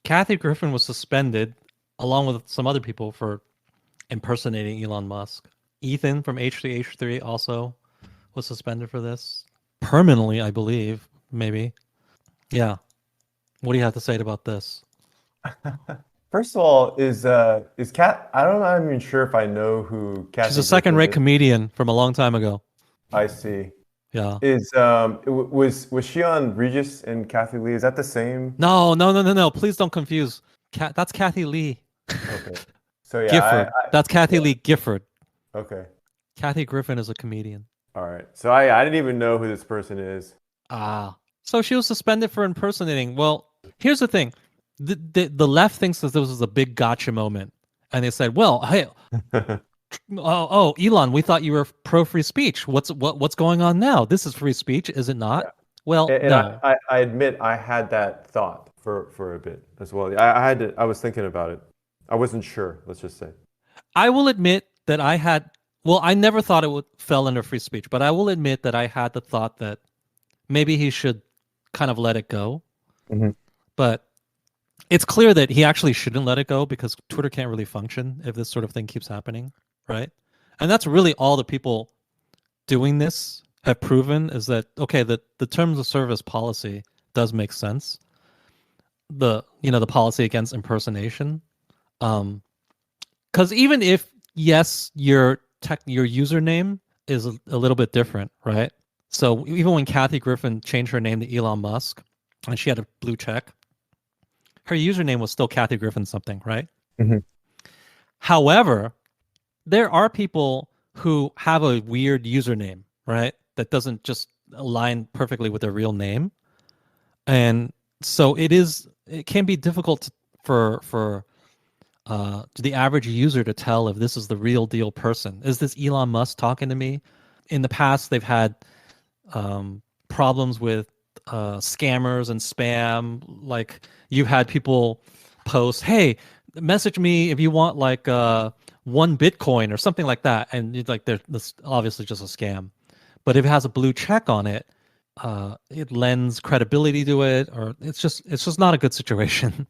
Kathy Griffin was suspended along with some other people for impersonating Elon Musk. Ethan from H3H3 also was suspended for this permanently, I believe. Maybe. Yeah. What do you have to say about this? First of all, is Cat? I'm not even sure if I know who She's a Kathy Griffin second-rate is. comedian from a long time ago. I see. Yeah. Was she on Regis and Kathy Lee? Is that the same? No, no, no, no, no. Please don't confuse. That's Kathy Lee Okay. So yeah, Gifford. That's Kathy yeah. Lee Gifford. Okay. Kathy Griffin is a comedian. All right. So I didn't even know who this person is. Ah. So she was suspended for impersonating. Well, here's the thing. The left thinks that this was a big gotcha moment. And they said, well, hey, Elon, we thought you were pro free speech. What's going on now? This is free speech, is it not? Yeah. Well, And no. I admit I had that thought for a bit as well. I was thinking about it. I wasn't sure, let's just say. I will admit that I never thought it would fell under free speech, but I will admit that I had the thought that maybe he should kind of let it go. Hmm. But it's clear that he actually shouldn't let it go because Twitter can't really function if this sort of thing keeps happening, right? And that's really all the people doing this have proven is that okay, the terms of service policy does make sense. The policy against impersonation. Because even if yes, your username is a little bit different, right? So even when Kathy Griffin changed her name to Elon Musk and she had a blue check, her username was still Kathy Griffin something, right? Hmm. However, there are people who have a weird username, right? That doesn't just align perfectly with their real name. And so it can be difficult for the average user to tell if this is the real deal person. Is this Elon Musk talking to me? In the past, they've had problems with scammers and spam. Like you've had people post, "Hey, message me if you want like 1 Bitcoin or something like that," and you'd like, "This obviously just a scam." But if it has a blue check on it, it lends credibility to it, or it's just not a good situation.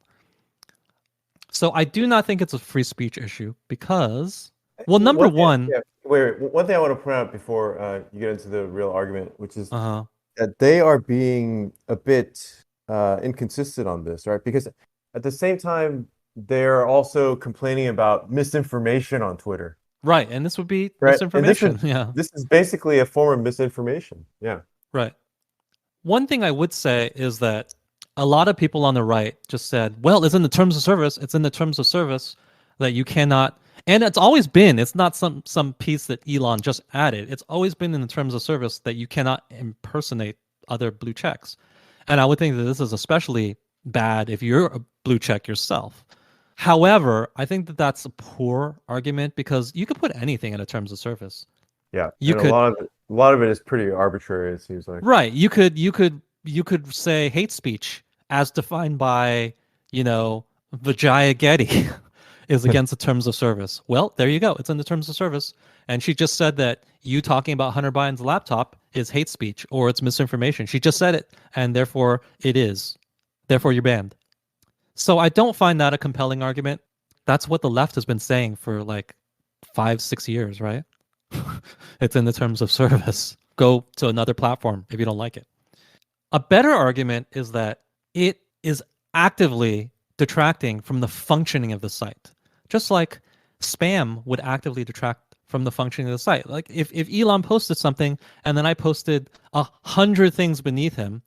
So I do not think it's a free speech issue because, well, number One thing, one, yeah, wait. One thing I want to point out before you get into the real argument, which is uh, that they are being a bit inconsistent on this, right? Because at the same time, they're also complaining about misinformation on Twitter, right, and this would be right? And misinformation. Yeah, this is basically a form of misinformation. Yeah. right. One thing I would say is that a lot of people on the right just said, well, it's in the terms of service. It's in the terms of service that you cannot, and it's always been, it's not some piece that Elon just added. It's always been in the terms of service that you cannot impersonate other blue checks. And I would think that this is especially bad if you're a blue check yourself. However, I think that that's a poor argument because you could put anything in a terms of service. Yeah. You And could a lot of it is pretty arbitrary, it seems like. Right. You could say hate speech as defined by, Vijaya Getty is against the terms of service. Well, there you go. It's in the terms of service. And she just said that you talking about Hunter Biden's laptop is hate speech or it's misinformation. She just said it, and therefore it is. Therefore you're banned. So I don't find that a compelling argument. That's what the left has been saying for like 5, 6 years, right? It's in the terms of service. Go to another platform if you don't like it. A better argument is that it is actively detracting from the functioning of the site, just like spam would actively detract from the functioning of the site. Like if Elon posted something and then I posted 100 things beneath him,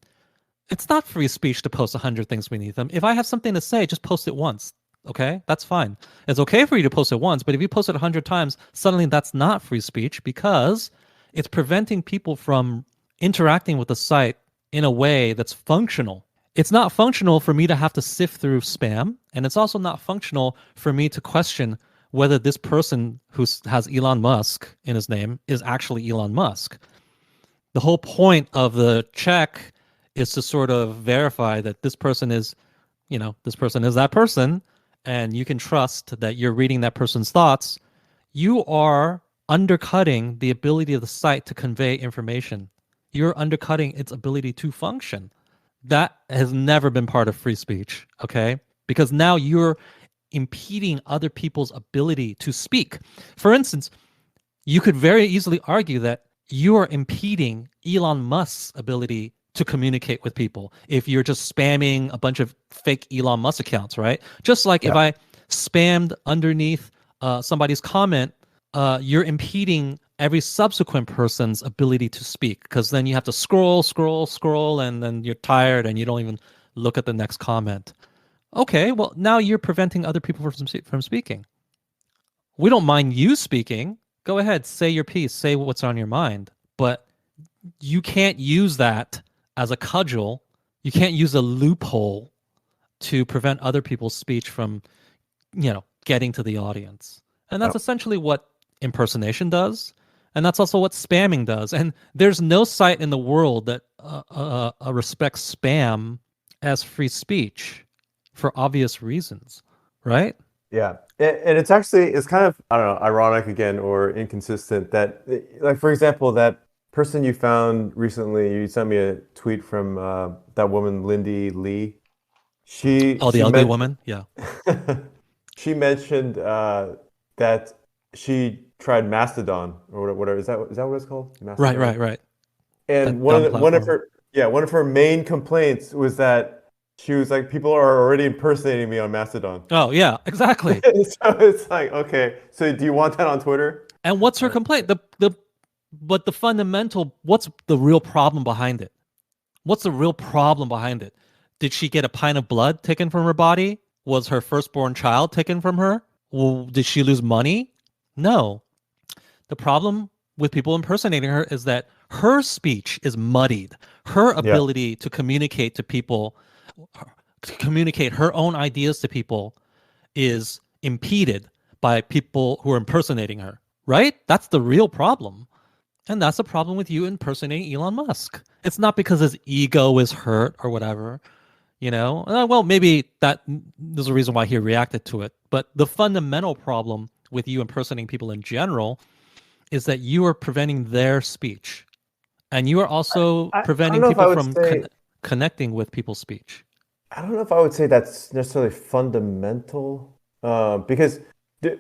it's not free speech to post 100 things beneath him. If I have something to say, just post it once. Okay, that's fine. It's okay for you to post it once, but if you post it 100 times, suddenly that's not free speech because it's preventing people from interacting with the site in a way that's functional. It's not functional for me to have to sift through spam, and it's also not functional for me to question whether this person who has Elon Musk in his name is actually Elon Musk. The whole point of the check is to sort of verify that this person is, this person is that person, and you can trust that you're reading that person's thoughts. You are undercutting the ability of the site to convey information. You're undercutting its ability to function. That has never been part of free speech, okay? because now you're impeding other people's ability to speak. For instance, you could very easily argue that you are impeding Elon Musk's ability to communicate with people if you're just spamming a bunch of fake Elon Musk accounts, right? Just like if Yeah. I spammed underneath somebody's comment, you're impeding every subsequent person's ability to speak, because then you have to scroll, and then you're tired and you don't even look at the next comment. Okay, well, now you're preventing other people from speaking. We don't mind you speaking. Go ahead, say your piece, say what's on your mind. But you can't use that as a cudgel. You can't use a loophole to prevent other people's speech from, getting to the audience. And that's Oh, essentially what impersonation does. And that's also what spamming does. And there's no site in the world that respects spam as free speech for obvious reasons, right? yeah. And it's kind of, I don't know, ironic again or inconsistent that, like, for example, that person you found recently, you sent me a tweet from that woman, Lindy Lee. She Oh, the she ugly mentioned woman? Yeah. she mentioned that she tried Mastodon or whatever. Is that what it's called? Right, Mastodon. right, right. And That dumb one of platform. her one of her main complaints was that she was like, people are already impersonating me on Mastodon. Oh, yeah, exactly. So it's like, okay, so do you want that on Twitter? And what's her Uh, complaint? But the fundamental, what's the real problem behind it? What's the real problem behind it? Did she get a pint of blood taken from her body? Was her firstborn child taken from her? Well, did she lose money? No. The problem with people impersonating her is that her speech is muddied. Her yeah, ability to communicate to people, to communicate her own ideas to people, is impeded by people who are impersonating her, right? That's the real problem. And that's the problem with you impersonating Elon Musk. It's not because his ego is hurt or whatever, Well, maybe there's a reason why he reacted to it. But the fundamental problem with you impersonating people in general is that you are preventing their speech. And you are also I don't preventing know if I people would from say connecting with people's speech. I don't know if I would say that's necessarily fundamental, because the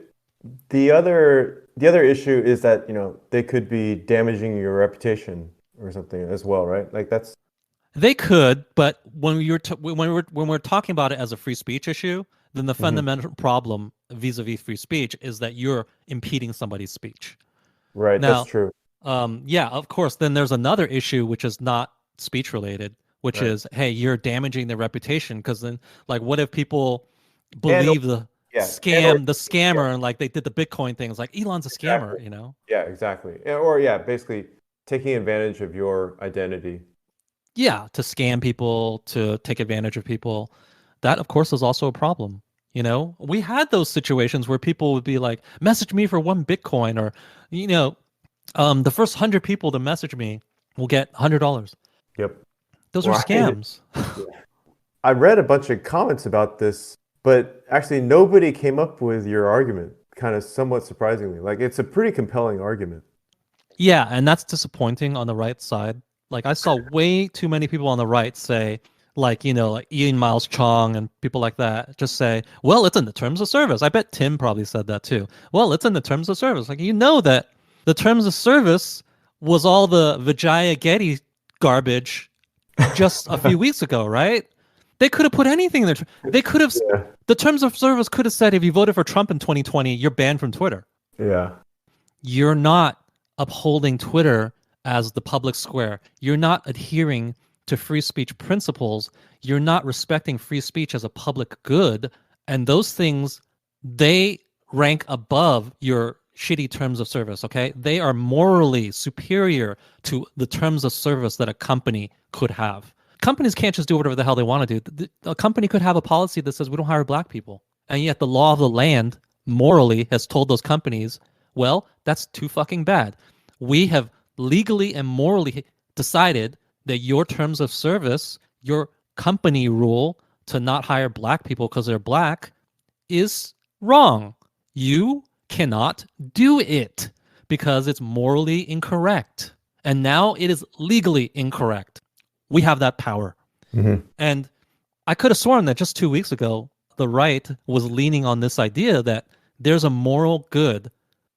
the other issue is that, they could be damaging your reputation or something as well, right? Like that's They could, but when we're talking about it as a free speech issue, then the Mhm. fundamental problem vis-a-vis free speech is that you're impeding somebody's speech. Right, that's Now, true. yeah, of course, then there's another issue which is not speech related, which Right. is, hey, you're damaging their reputation, because then, like, what if people And believe or the yeah, scammer, and like they did the Bitcoin thing? It's like Elon's a exactly. scammer. Yeah, exactly. Or yeah, basically taking advantage of your identity. Yeah, to scam people, to take advantage of people. That, of course, is also a problem. We had those situations where people would be like, message me for 1 Bitcoin, or, the first 100 people to message me will get $100. Yep. Those are Right. scams. I read a bunch of comments about this, but actually nobody came up with your argument, kind of somewhat surprisingly. Like it's a pretty compelling argument. Yeah, and that's disappointing on the right side. Like, I saw way too many people on the right say, like, like Ian Miles Chong and people like that, just say, well, it's in the terms of service. I bet Tim probably said that too. Well, it's in the terms of service. Like, that the terms of service was all the Vijaya Getty garbage just a few weeks ago, right? They could have put anything in there. They could have, Yeah. the terms of service could have said, if you voted for Trump in 2020, you're banned from Twitter. Yeah. You're not upholding Twitter as the public square. You're not adhering to free speech principles. You're not respecting free speech as a public good. And those things, they rank above your shitty terms of service, okay? They are morally superior to the terms of service that a company could have. Companies can't just do whatever the hell they want to do. A company could have a policy that says we don't hire black people. And yet the law of the land morally has told those companies, well, that's too fucking bad. We have legally and morally decided that your terms of service, your company rule to not hire black people because they're black, is wrong. You cannot do it because it's morally incorrect. And now it is legally incorrect. We have that power. Hmm. And I could have sworn that just 2 weeks ago, the right was leaning on this idea that there's a moral good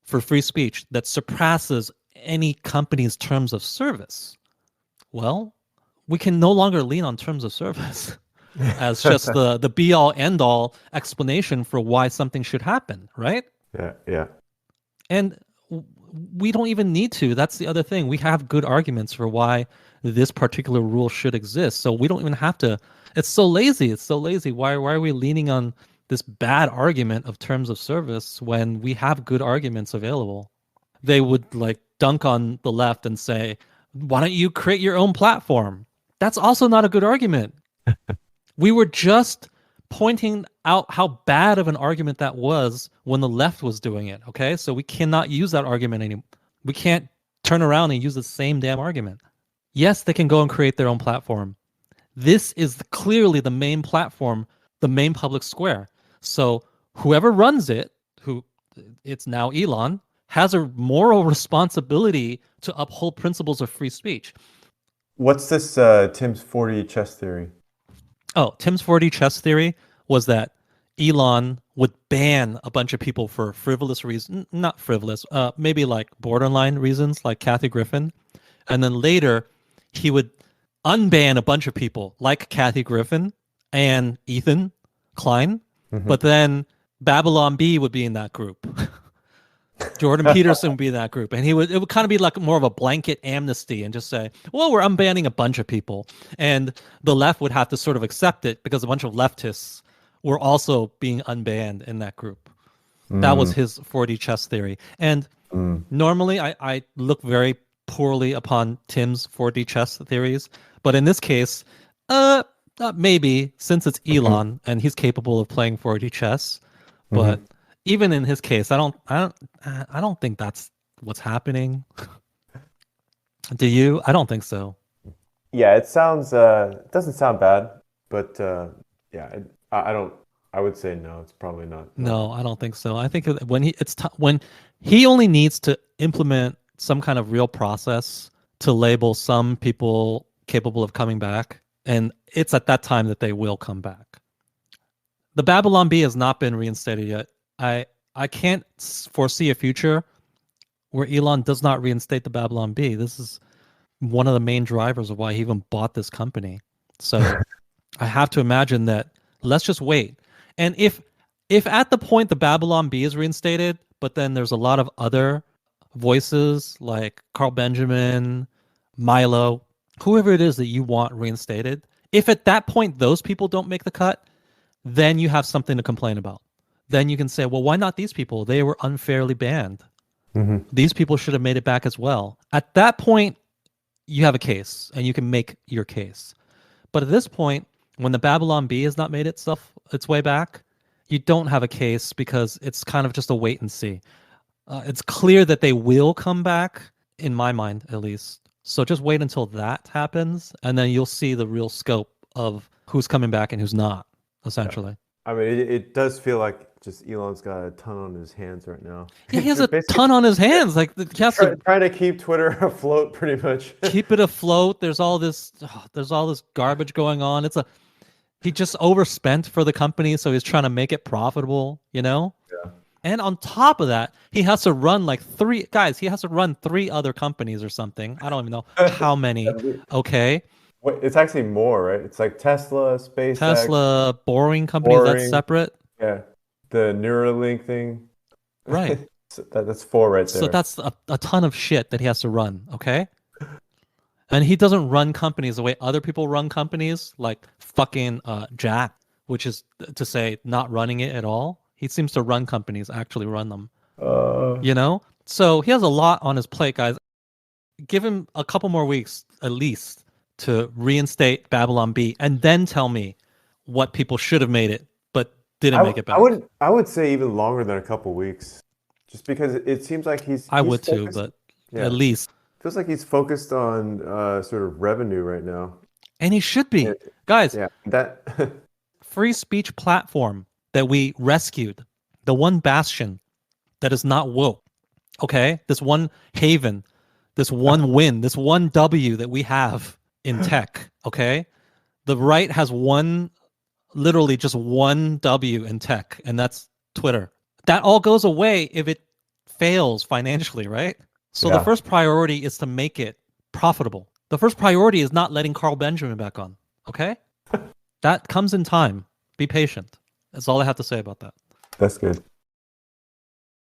for free speech that surpasses any company's terms of service. Well, we can no longer lean on terms of service as just the be all end all explanation for why something should happen, right? Yeah, yeah. And we don't even need to. That's the other thing. We have good arguments for why this particular rule should exist. So we don't even have to. It's so lazy. It's so lazy. Why are we leaning on this bad argument of terms of service when we have good arguments available? They would like dunk on the left and say, why don't you create your own platform? That's also not a good argument. We were just pointing out how bad of an argument that was when the left was doing it. Okay. So we cannot use that argument anymore. We can't turn around and use the same damn argument. Yes, they can go and create their own platform. This is clearly the main platform, the main public square. So whoever runs it, who it's now Elon, has a moral responsibility to uphold principles of free speech. What's this Tim's 40 chess theory? Oh, Tim's 4D chess theory was that Elon would ban a bunch of people for frivolous reasons, not frivolous, maybe like borderline reasons, like Kathy Griffin. And then later, he would unban a bunch of people like Kathy Griffin and Ethan Klein. Mm-hmm. But then Babylon B would be in that group. Jordan Peterson would be in that group, and it would kind of be like more of a blanket amnesty and just say, well, we're unbanning a bunch of people. And the left would have to sort of accept it because a bunch of leftists were also being unbanned in that group. That was his 4D chess theory. And normally I look very poorly upon Tim's 4D chess theories, but in this case, maybe since it's Elon and he's capable of playing 4D chess, but even in his case, I don't think that's what's happening. Do you? I don't think so. Yeah, it doesn't sound bad, but yeah, I would say no, it's probably not. No, I don't think so. I think when when he only needs to implement some kind of real process to label some people capable of coming back, and it's at that time that they will come back. The Babylon Bee has not been reinstated yet. I can't foresee a future where Elon does not reinstate the Babylon Bee. This is one of the main drivers of why he even bought this company. So I have to imagine that let's just wait. And if at the point the Babylon Bee is reinstated, but then there's a lot of other voices like Carl Benjamin, Milo, whoever it is that you want reinstated, if at that point those people don't make the cut, then you have something to complain about. Then you can say, well, why not these people? They were unfairly banned. These people should have made it back as well. At that point, you have a case and you can make your case. But at this point, when the Babylon Bee has not made its way back, you don't have a case because it's kind of just a wait and see. It's clear that they will come back, in my mind at least. So just wait until that happens, and then you'll see the real scope of who's coming back and who's not, essentially. I mean, it does feel like just Elon's got a ton on his hands right now. Yeah, he has a ton on his hands. Like he has to trying to keep Twitter afloat, pretty much. keep it afloat. There's all this garbage going on. He just overspent for the company, so he's trying to make it profitable. Yeah. And on top of that, he has to run He has to run 3 other companies or something. I don't even know how many. Okay. Wait, it's actually more, right? It's like Tesla, SpaceX. Boring companies, that's separate. Yeah. The Neuralink thing. Right. So that's 4 right there. So that's a ton of shit that he has to run, okay? And he doesn't run companies the way other people run companies, like fucking Jack, which is to say not running it at all. He seems to run companies, actually run them. So he has a lot on his plate, guys. Give him a couple more weeks, at least, to reinstate Babylon Bee, and then tell me what people should have made it, but didn't make it back. I would say even longer than a couple weeks, just because it seems like he's would too, but at least. Feels like he's focused on sort of revenue right now. And he should be. Guys, that free speech platform that we rescued, the one bastion that is not woke, okay? This one haven, this one win, this one W that we have in tech, okay? The right has one literally just one W in tech, and that's Twitter. That all goes away if it fails financially, right? So the Yeah, first priority is to make it profitable. The first priority is not letting Carl Benjamin back on. Okay? That comes in time. Be patient. That's all I have to say about that. that's good.